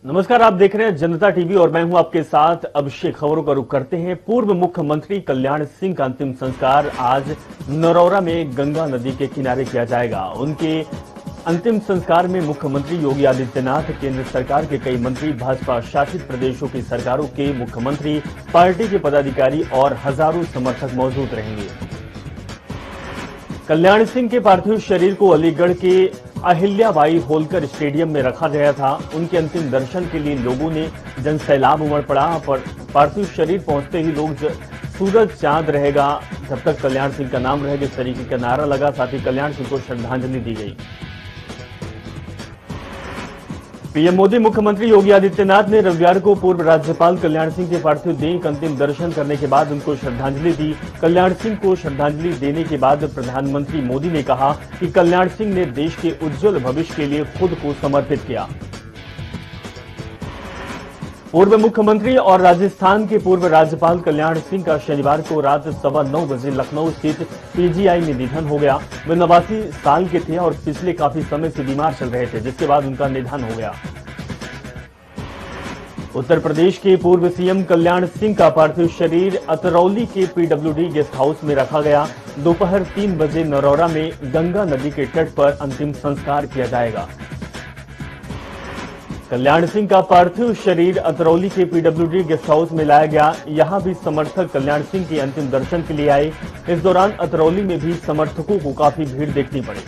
नमस्कार, आप देख रहे हैं जनता टीवी और मैं हूं आपके साथ अभिषेक। खबरों का रुख करते हैं। पूर्व मुख्यमंत्री कल्याण सिंह का अंतिम संस्कार आज नरौरा में गंगा नदी के किनारे किया जाएगा। उनके अंतिम संस्कार में मुख्यमंत्री योगी आदित्यनाथ, केंद्र सरकार के कई मंत्री, भाजपा शासित प्रदेशों की सरकारों के मुख्यमंत्री, पार्टी के पदाधिकारी और हजारों समर्थक मौजूद रहेंगे। कल्याण सिंह के पार्थिव शरीर को अलीगढ़ के अहिल्याबाई होलकर स्टेडियम में रखा गया था। उनके अंतिम दर्शन के लिए लोगों ने जनसैलाब उमड़ पड़ा। पार्थिव शरीर पहुंचते ही लोग सूरज चांद रहेगा जब तक कल्याण सिंह का नाम रहेगा इस तरीके का नारा लगा। साथ ही कल्याण सिंह को श्रद्धांजलि दी गई। पीएम मोदी, मुख्यमंत्री योगी आदित्यनाथ ने रविवार को पूर्व राज्यपाल कल्याण सिंह के पार्थिव देह का अंतिम दर्शन करने के बाद उनको श्रद्धांजलि दी। कल्याण सिंह को श्रद्धांजलि देने के बाद प्रधानमंत्री मोदी ने कहा कि कल्याण सिंह ने देश के उज्जवल भविष्य के लिए खुद को समर्पित किया। पूर्व मुख्यमंत्री और राजस्थान के पूर्व राज्यपाल कल्याण सिंह का शनिवार को रात 9:15 बजे लखनऊ स्थित पीजीआई में निधन हो गया। वे 89 साल के थे और पिछले काफी समय से बीमार चल रहे थे, जिसके बाद उनका निधन हो गया। उत्तर प्रदेश के पूर्व सीएम कल्याण सिंह का पार्थिव शरीर अतरौली के पीडब्ल्यूडी गेस्ट हाउस में रखा गया। दोपहर 3 बजे नरौरा में गंगा नदी के तट पर अंतिम संस्कार किया जाएगा। कल्याण सिंह का पार्थिव शरीर अतरौली के पीडब्ल्यूडी गेस्ट हाउस में लाया गया। यहां भी समर्थक कल्याण सिंह के अंतिम दर्शन के लिए आए। इस दौरान अतरौली में भी समर्थकों को काफी भीड़ देखनी पड़ी।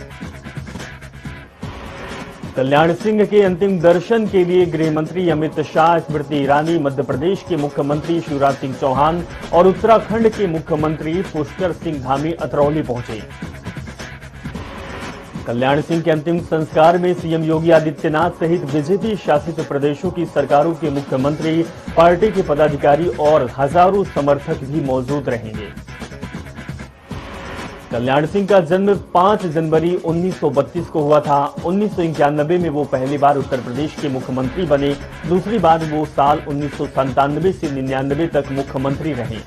कल्याण सिंह के अंतिम दर्शन के लिए गृह मंत्री अमित शाह, स्मृति ईरानी, मध्य प्रदेश के मुख्यमंत्री शिवराज सिंह चौहान और उत्तराखंड के मुख्यमंत्री पुष्कर सिंह धामी अतरौली पहुंचे। कल्याण सिंह के अंतिम संस्कार में सीएम योगी आदित्यनाथ सहित बीजेपी शासित प्रदेशों की सरकारों के मुख्यमंत्री, पार्टी के पदाधिकारी और हजारों समर्थक भी मौजूद रहेंगे। कल्याण सिंह का जन्म 5 जनवरी 1932 को हुआ था। 1991 में वो पहली बार उत्तर प्रदेश के मुख्यमंत्री बने। दूसरी बार वो साल 1997 से 99 तक मुख्यमंत्री रहे।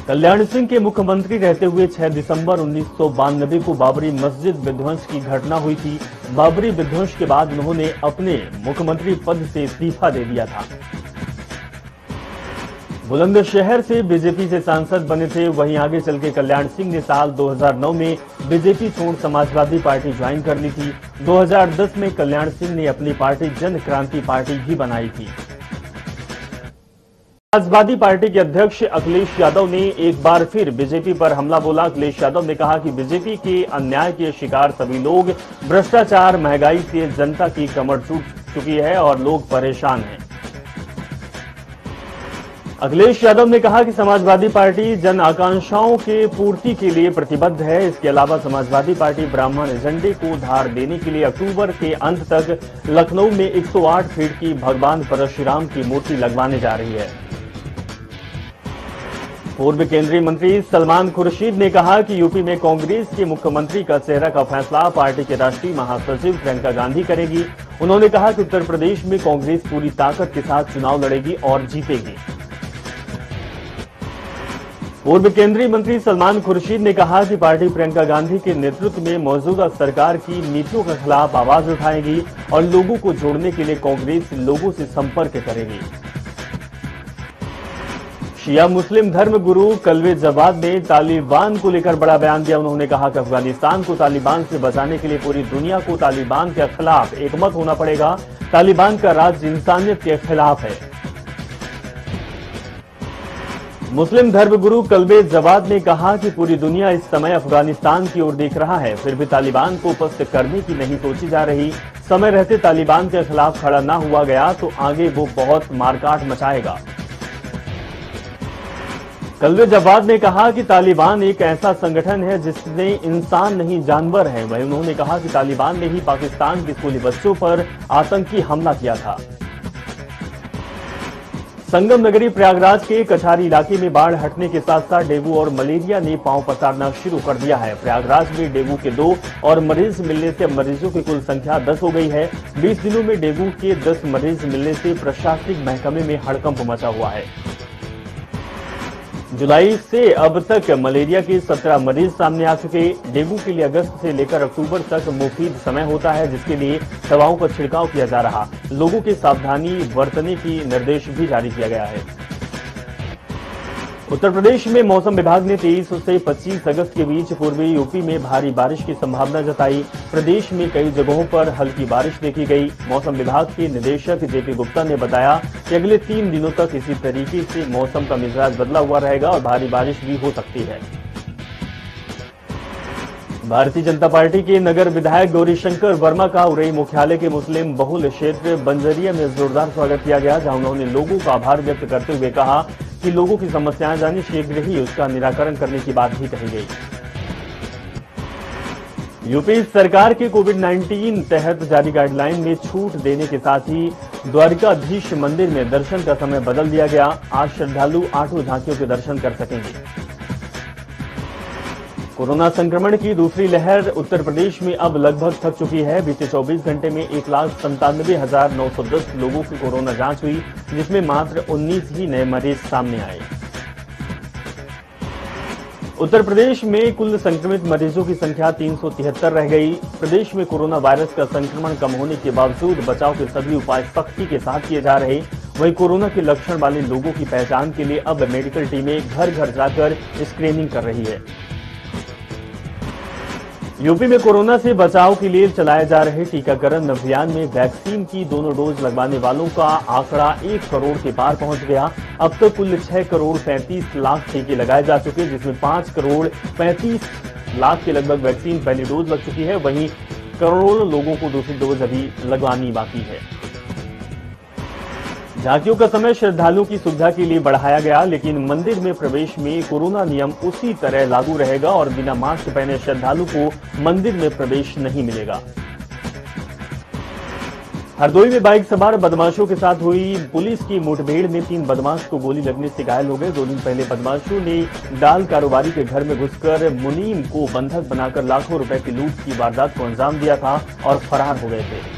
कल्याण सिंह के मुख्यमंत्री रहते हुए 6 दिसंबर 1992 को बाबरी मस्जिद विध्वंस की घटना हुई थी। बाबरी विध्वंस के बाद उन्होंने अपने मुख्यमंत्री पद से इस्तीफा दे दिया था। बुलंदशहर से बीजेपी से सांसद बने थे। वहीं आगे चल के कल्याण सिंह ने साल 2009 में बीजेपी छोड़ समाजवादी पार्टी ज्वाइन कर ली थी। 2010 में कल्याण सिंह ने अपनी पार्टी जन क्रांति पार्टी भी बनाई थी। समाजवादी पार्टी के अध्यक्ष अखिलेश यादव ने एक बार फिर बीजेपी पर हमला बोला। अखिलेश यादव ने कहा कि बीजेपी के अन्याय के शिकार सभी लोग, भ्रष्टाचार, महंगाई से जनता की कमर टूट चुकी है और लोग परेशान हैं। अखिलेश यादव ने कहा कि समाजवादी पार्टी जन आकांक्षाओं के पूर्ति के लिए प्रतिबद्ध है। इसके अलावा समाजवादी पार्टी ब्राह्मण एजेंडे को धार देने के लिए अक्टूबर के अंत तक लखनऊ में 108 फीट की भगवान परशुराम की मूर्ति लगवाने जा रही है। पूर्व केंद्रीय मंत्री सलमान खुर्शीद ने कहा कि यूपी में कांग्रेस के मुख्यमंत्री का चेहरा का फैसला पार्टी के राष्ट्रीय महासचिव प्रियंका गांधी करेगी। उन्होंने कहा कि उत्तर प्रदेश में कांग्रेस पूरी ताकत के साथ चुनाव लड़ेगी और जीतेगी। पूर्व केंद्रीय मंत्री सलमान खुर्शीद ने कहा कि पार्टी प्रियंका गांधी के नेतृत्व में मौजूदा सरकार की नीतियों के खिलाफ आवाज उठाएगी और लोगों को जोड़ने के लिए कांग्रेस लोगों से संपर्क करेगी। शिया मुस्लिम धर्म गुरु कल्वे जवाद ने तालिबान को लेकर बड़ा बयान दिया। उन्होंने कहा कि अफगानिस्तान को तालिबान से बचाने के लिए पूरी दुनिया को तालिबान के खिलाफ एकमत होना पड़ेगा। तालिबान का राज इंसानियत के खिलाफ है। मुस्लिम धर्मगुरु कल्वे जवाद ने कहा कि पूरी दुनिया इस समय अफगानिस्तान की ओर देख रहा है, फिर भी तालिबान को पस्त करने की नहीं सोची जा रही। समय रहते तालिबान के खिलाफ खड़ा न हुआ गया तो आगे वो बहुत मारकाट मचाएगा। कल्वे जवाद ने कहा कि तालिबान एक ऐसा संगठन है जिसमें इंसान नहीं जानवर है। वहीं उन्होंने कहा कि तालिबान ने ही पाकिस्तान के स्कूली बच्चों पर आतंकी हमला किया था। संगम नगरी प्रयागराज के कछारी इलाके में बाढ़ हटने के साथ साथ डेंगू और मलेरिया ने पांव पसारना शुरू कर दिया है। प्रयागराज में डेंगू के 2 और मरीज मिलने से मरीजों की कुल संख्या 10 हो गई है। 20 दिनों में डेंगू के 10 मरीज मिलने से प्रशासनिक महकमे में हड़कंप मचा हुआ है। जुलाई से अब तक मलेरिया के 17 मरीज सामने आ चुके। डेंगू के लिए अगस्त से लेकर अक्टूबर तक मुफीद समय होता है, जिसके लिए दवाओं का छिड़काव किया जा रहा। लोगों की सावधानी बरतने की निर्देश भी जारी किया गया है। उत्तर प्रदेश में मौसम विभाग ने 23 से 25 अगस्त के बीच पूर्वी यूपी में भारी बारिश की संभावना जताई। प्रदेश में कई जगहों पर हल्की बारिश देखी गई। मौसम विभाग के निदेशक जेपी गुप्ता ने बताया कि अगले 3 दिनों तक इसी तरीके से मौसम का मिजाज बदला हुआ रहेगा और भारी बारिश भी हो सकती है। भारतीय जनता पार्टी के नगर विधायक गौरीशंकर वर्मा का उरई मुख्यालय के मुस्लिम बहुल क्षेत्र बंजरिया में जोरदार स्वागत किया गया, जहां उन्होंने लोगों का आभार व्यक्त करते हुए कहा कि लोगों की समस्याएं जाने शीघ्र ही उसका निराकरण करने की बात भी कही गई। यूपी सरकार के कोविड-19 तहत जारी गाइडलाइन में छूट देने के साथ ही द्वारिकाधीश मंदिर में दर्शन का समय बदल दिया गया। आज श्रद्धालु 8 झांकियों के दर्शन कर सकेंगे। कोरोना संक्रमण की दूसरी लहर उत्तर प्रदेश में अब लगभग थक चुकी है। बीते 24 घंटे में 1,97,910 लोगों की कोरोना जांच हुई, जिसमें मात्र 19 ही नए मरीज सामने आए। उत्तर प्रदेश में कुल संक्रमित मरीजों की संख्या 373 रह गई। प्रदेश में कोरोना वायरस का संक्रमण कम होने के बावजूद बचाव के सभी उपाय सख्ती के साथ किए जा रहे। वहीं कोरोना के लक्षण वाले लोगों की पहचान के लिए अब मेडिकल टीमें घर घर जाकर स्क्रीनिंग कर रही है। यूपी में कोरोना से बचाव के लिए चलाए जा रहे टीकाकरण अभियान में वैक्सीन की दोनों डोज लगवाने वालों का आंकड़ा 1 करोड़ के पार पहुंच गया। अब तक कुल 6 करोड़ 35 लाख टीके लगाए जा चुके, जिसमें 5 करोड़ 35 लाख के लगभग वैक्सीन पहली डोज लग चुकी है। वहीं करोड़ों लोगों को दूसरी डोज अभी लगवानी बाकी है। झांकियों का समय श्रद्धालुओं की सुविधा के लिए बढ़ाया गया, लेकिन मंदिर में प्रवेश में कोरोना नियम उसी तरह लागू रहेगा और बिना मास्क पहने श्रद्धालु को मंदिर में प्रवेश नहीं मिलेगा। हरदोई में बाइक सवार बदमाशों के साथ हुई पुलिस की मुठभेड़ में 3 बदमाश को गोली लगने से घायल हो गए। 2 दिन पहले बदमाशों ने दाल कारोबारी के घर में घुसकर मुनीम को बंधक बनाकर लाखों रुपए की लूट की वारदात को अंजाम दिया था और फरार हो गए थे।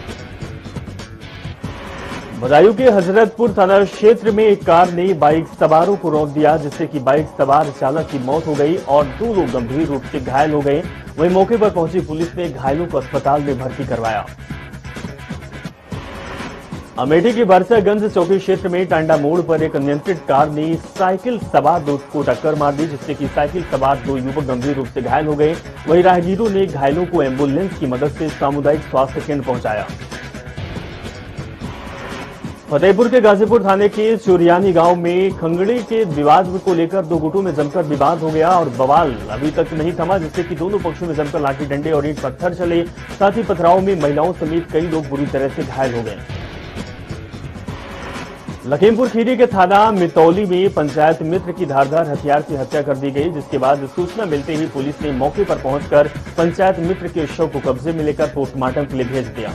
बदायूं के हजरतपुर थाना क्षेत्र में एक कार ने बाइक सवारों को रोक दिया, जिससे कि बाइक सवार चालक की मौत हो गई और 2 लोग गंभीर रूप से घायल हो गए। वहीं मौके पर पहुंची पुलिस ने घायलों को अस्पताल में भर्ती करवाया। अमेठी के बरसागंज चौकी क्षेत्र में टांडा मोड़ पर एक अनियंत्रित कार ने साइकिल सवार 2 को टक्कर मार दी, जिससे कि साइकिल सवार 2 युवक गंभीर रूप से घायल हो गए। वहीं राहगीरों ने घायलों को एम्बुलेंस की मदद से सामुदायिक स्वास्थ्य केंद्र पहुंचाया। फतेहपुर के गाजीपुर थाने के चुरियानी गांव में खंगड़ी के विवाद को लेकर 2 गुटों में जमकर विवाद हो गया और बवाल अभी तक नहीं थमा, जिससे कि दोनों पक्षों में जमकर लाठी डंडे और ईंट पत्थर चले। साथ ही पथराव में महिलाओं समेत कई लोग बुरी तरह से घायल हो गए। लखीमपुर खीरी के थाना मितौली में पंचायत मित्र की धारदार हथियार से हत्या कर दी गई, जिसके बाद सूचना मिलते ही पुलिस ने मौके पर पहुंचकर पंचायत मित्र के शव को कब्जे में लेकर पोस्टमार्टम के लिए भेज दिया।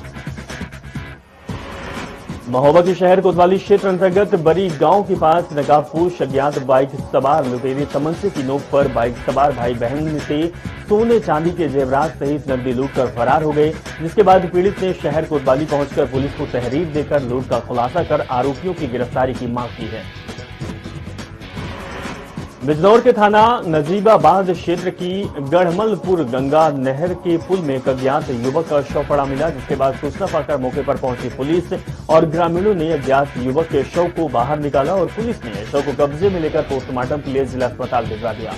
महोबा के शहर कोतवाली क्षेत्र अंतर्गत बरी गांव के पास नकाबपोश अज्ञात बाइक सवार लुटेरे तमंचे की नोक पर बाइक सवार भाई बहन से सोने चांदी के जेवरात सहित नकदी लूटकर फरार हो गए, जिसके बाद पीड़ित ने शहर कोतवाली पहुंचकर पुलिस को तहरीर देकर लूट का खुलासा कर आरोपियों की गिरफ्तारी की मांग की है। बिजनौर के थाना नजीबाबाद क्षेत्र की गढ़मलपुर गंगा नहर के पुल में एक अज्ञात युवक का शव पड़ा मिला, जिसके बाद सूचना पाकर मौके पर पहुंची पुलिस और ग्रामीणों ने अज्ञात युवक के शव को बाहर निकाला और पुलिस ने शव को कब्जे में लेकर पोस्टमार्टम के लिए जिला अस्पताल भिजवा दिया।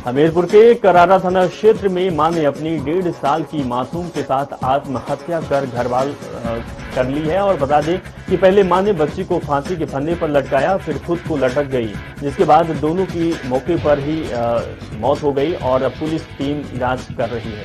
हमीरपुर के करारा थाना क्षेत्र में मां ने अपनी 1.5 साल की मासूम के साथ आत्महत्या कर ली है और बता दें कि पहले मां ने बच्ची को फांसी के फंदे पर लटकाया, फिर खुद को लटक गई, जिसके बाद दोनों की मौके पर ही मौत हो गई और अब पुलिस टीम जांच कर रही है।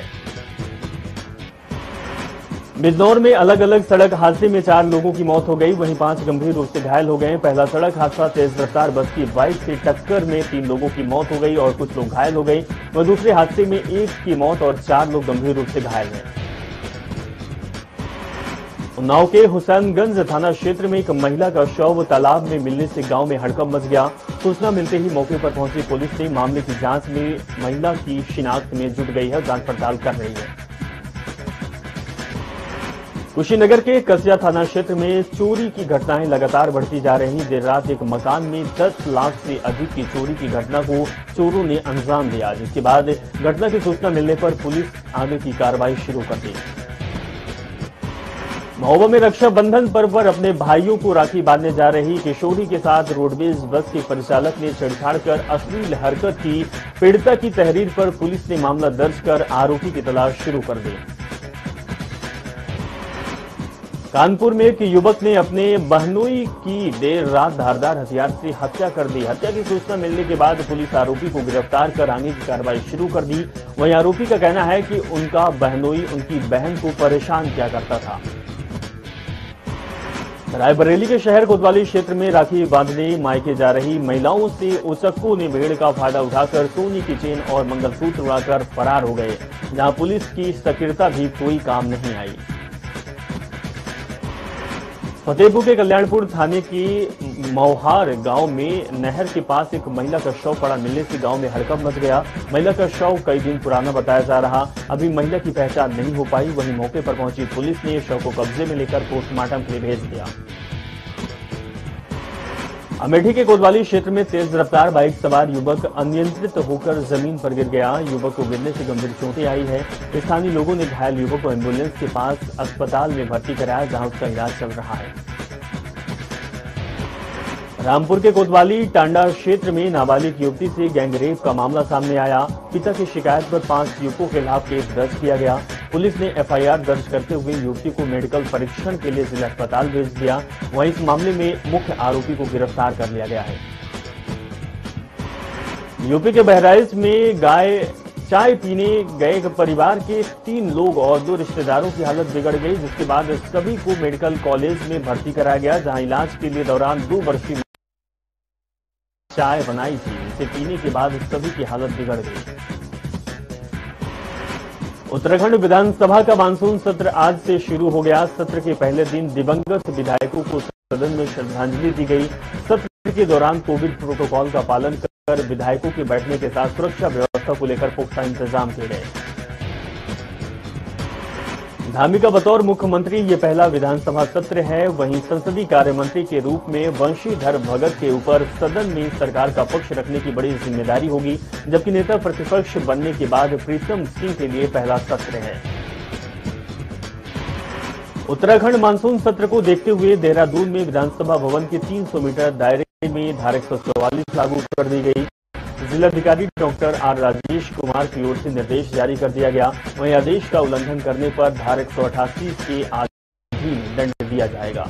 बिजनौर में अलग अलग सड़क हादसे में 4 लोगों की मौत हो गई, वहीं 5 गंभीर रूप से घायल हो गए। पहला सड़क हादसा तेज रफ्तार बस की बाइक से टक्कर में 3 लोगों की मौत हो गई और कुछ लोग घायल हो गए। वहीं दूसरे हादसे में 1 की मौत और 4 लोग गंभीर रूप से घायल हैं। उन्नाव के हुसैनगंज थाना क्षेत्र में एक महिला का शव तालाब में मिलने से गांव में हड़कंप मच गया। सूचना मिलते ही मौके पर पहुंची पुलिस ने मामले की जांच में महिला की शिनाख्त में जुट गई है, जांच पड़ताल कर रही है। कुशीनगर के कसिया थाना क्षेत्र में चोरी की घटनाएं लगातार बढ़ती जा रही। देर रात एक मकान में 10 लाख से अधिक की चोरी की घटना को चोरों ने अंजाम दिया, जिसके बाद घटना की सूचना मिलने पर पुलिस आगे की कार्रवाई शुरू कर दी। महोबा में रक्षाबंधन पर्व पर अपने भाइयों को राखी बांधने जा रही किशोरी के साथ रोडवेज बस के परिचालक ने छेड़छाड़ कर अश्लील हरकत की। पीड़िता की तहरीर पर पुलिस ने मामला दर्ज कर आरोपी की तलाश शुरू कर दी। कानपुर में एक युवक ने अपने बहनोई की देर रात धारदार हथियार से हत्या कर दी। हत्या की सूचना मिलने के बाद पुलिस आरोपी को गिरफ्तार कर आगे की कार्रवाई शुरू कर दी। वहीं आरोपी का कहना है कि उनका बहनोई उनकी बहन को परेशान किया करता था। रायबरेली के शहर कोतवाली क्षेत्र में राखी बांधने मायके जा रही महिलाओं से उचक्कों ने भीड़ का फायदा उठाकर सोने की चेन और मंगलसूत्र उड़ाकर फरार हो गए, जहां पुलिस की सक्रियता भी कोई काम नहीं आई। फतेहपुर के कल्याणपुर थाने की मौहार गांव में नहर के पास एक महिला का शव पड़ा मिलने से गांव में हड़कंप मच गया। महिला का शव कई दिन पुराना बताया जा रहा। अभी महिला की पहचान नहीं हो पाई। वहीं मौके पर पहुंची पुलिस ने शव को कब्जे में लेकर पोस्टमार्टम के लिए भेज दिया। अमेठी के कोतवाली क्षेत्र में तेज रफ्तार बाइक सवार युवक अनियंत्रित होकर जमीन पर गिर गया। युवक को गिरने से गंभीर चोटें आई है। स्थानीय लोगों ने घायल युवक को एम्बुलेंस के पास अस्पताल में भर्ती कराया, जहां उसका इलाज चल रहा है। रामपुर के कोतवाली टांडा क्षेत्र में नाबालिग युवती से गैंगरेप का मामला सामने आया। पिता की शिकायत पर 5 युवकों के खिलाफ केस दर्ज किया गया। पुलिस ने एफआईआर दर्ज करते हुए युवती को मेडिकल परीक्षण के लिए जिला अस्पताल भेज दिया। वहीं इस मामले में मुख्य आरोपी को गिरफ्तार कर लिया गया है। यूपी के बहराइच में चाय पीने गए परिवार के 3 लोग और 2 रिश्तेदारों की हालत बिगड़ गई, जिसके बाद सभी को मेडिकल कॉलेज में भर्ती कराया गया, जहां इलाज के लिए दौरान 2 वर्षीय चाय बनाई थी। इसे पीने के बाद सभी की हालत बिगड़ गई। उत्तराखंड विधानसभा का मानसून सत्र आज से शुरू हो गया। सत्र के पहले दिन दिवंगत विधायकों को सदन में श्रद्धांजलि दी गई। सत्र के दौरान कोविड प्रोटोकॉल का पालन कर विधायकों के बैठने के साथ सुरक्षा व्यवस्था को लेकर पुख्ता इंतजाम किए गए। धामी का बतौर मुख्यमंत्री ये पहला विधानसभा सत्र है। वहीं संसदीय कार्य मंत्री के रूप में वंशीधर भगत के ऊपर सदन में सरकार का पक्ष रखने की बड़ी जिम्मेदारी होगी, जबकि नेता प्रतिपक्ष बनने के बाद प्रीतम सिंह के लिए पहला सत्र है। उत्तराखंड मानसून सत्र को देखते हुए देहरादून में विधानसभा भवन के 300 मीटर दायरे में धारा 144 लागू कर दी गई। जिलाधिकारी डॉक्टर आर राजेश कुमार की ओर से निर्देश जारी कर दिया गया। वहीं आदेश का उल्लंघन करने पर धारा 188 के अधीन दंड दिया जाएगा।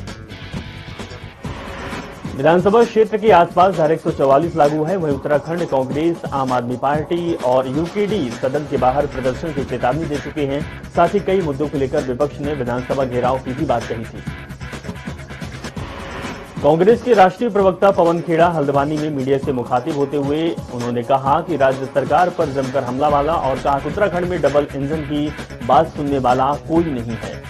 विधानसभा क्षेत्र के आसपास धारा 144 लागू है। वहीं उत्तराखंड कांग्रेस, आम आदमी पार्टी और यूकेडी सदन के बाहर प्रदर्शन की चेतावनी दे चुके हैं। साथ ही कई मुद्दों को लेकर विपक्ष ने विधानसभा घेराव की भी बात कही थी। कांग्रेस के राष्ट्रीय प्रवक्ता पवन खेड़ा हल्द्वानी में मीडिया से मुखातिब होते हुए उन्होंने कहा कि राज्य सरकार पर जमकर हमला वाला और कहा कि उत्तराखंड में डबल इंजन की बात सुनने वाला कोई नहीं है।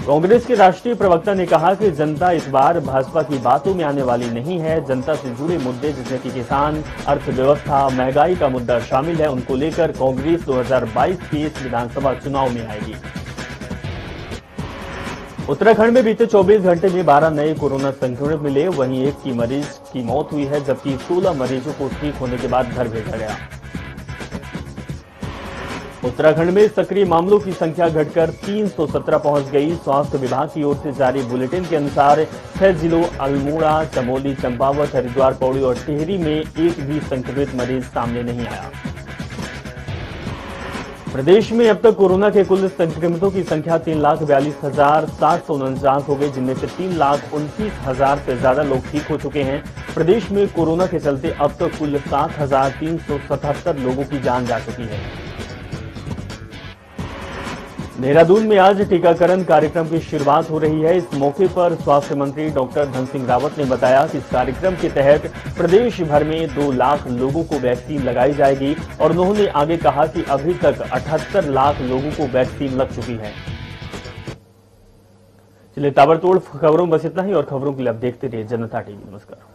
कांग्रेस के राष्ट्रीय प्रवक्ता ने कहा कि जनता इस बार भाजपा की बातों में आने वाली नहीं है। जनता से जुड़े मुद्दे जिसमें कि किसान, अर्थव्यवस्था, महंगाई का मुद्दा शामिल है, उनको लेकर कांग्रेस 2022 के इस विधानसभा चुनाव में आएगी। उत्तराखंड में बीते 24 घंटे में 12 नए कोरोना संक्रमित मिले। वहीं एक की मरीज की मौत हुई है, जबकि 16 मरीजों को ठीक होने के बाद घर भेजा गया। उत्तराखंड में सक्रिय मामलों की संख्या घटकर 317 पहुंच गई। स्वास्थ्य विभाग की ओर से जारी बुलेटिन के अनुसार 6 जिलों अल्मोड़ा, चमोली, चंपावत, हरिद्वार, पौड़ी और टिहरी में एक भी संक्रमित मरीज सामने नहीं आया। प्रदेश में अब तक कोरोना के कुल संक्रमितों की संख्या 3,42,749 हो गई, जिनमें से 3,29,000 से ज्यादा लोग ठीक हो चुके हैं। प्रदेश में कोरोना के चलते अब तक कुल 7,377 लोगों की जान जा चुकी है। देहरादून में आज टीकाकरण कार्यक्रम की शुरुआत हो रही है। इस मौके पर स्वास्थ्य मंत्री डॉक्टर धन सिंह रावत ने बताया कि इस कार्यक्रम के तहत प्रदेश भर में 2 लाख लोगों को वैक्सीन लगाई जाएगी और उन्होंने आगे कहा कि अभी तक 78 लाख लोगों को वैक्सीन लग चुकी है। चलिए ताबड़तोड़ खबरों में बस इतना ही और खबरों के लिए आप देखते रहिए जनता टीवी। नमस्कार।